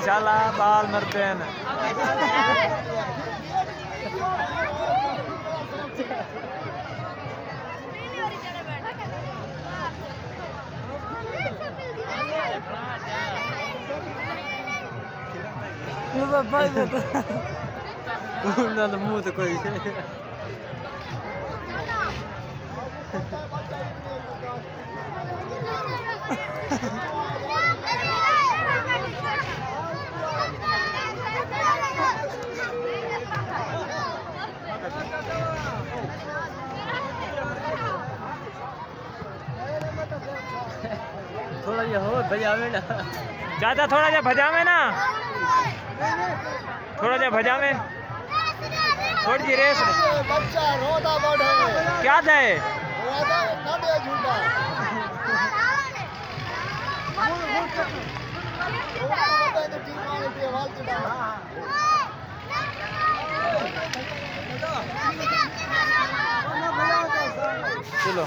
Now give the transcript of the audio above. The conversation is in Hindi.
शाला बाल मरते हैं ना। ना तो मुंह तो कोई थोड़ा ये हो भजावे ना चाचा, थोड़ा जा भजावे ना, थोड़ा जा भजावे, थोड़ी जी रेस बच्चा रोदा बढ़े क्या जाए रोदा नडे झूठा चलो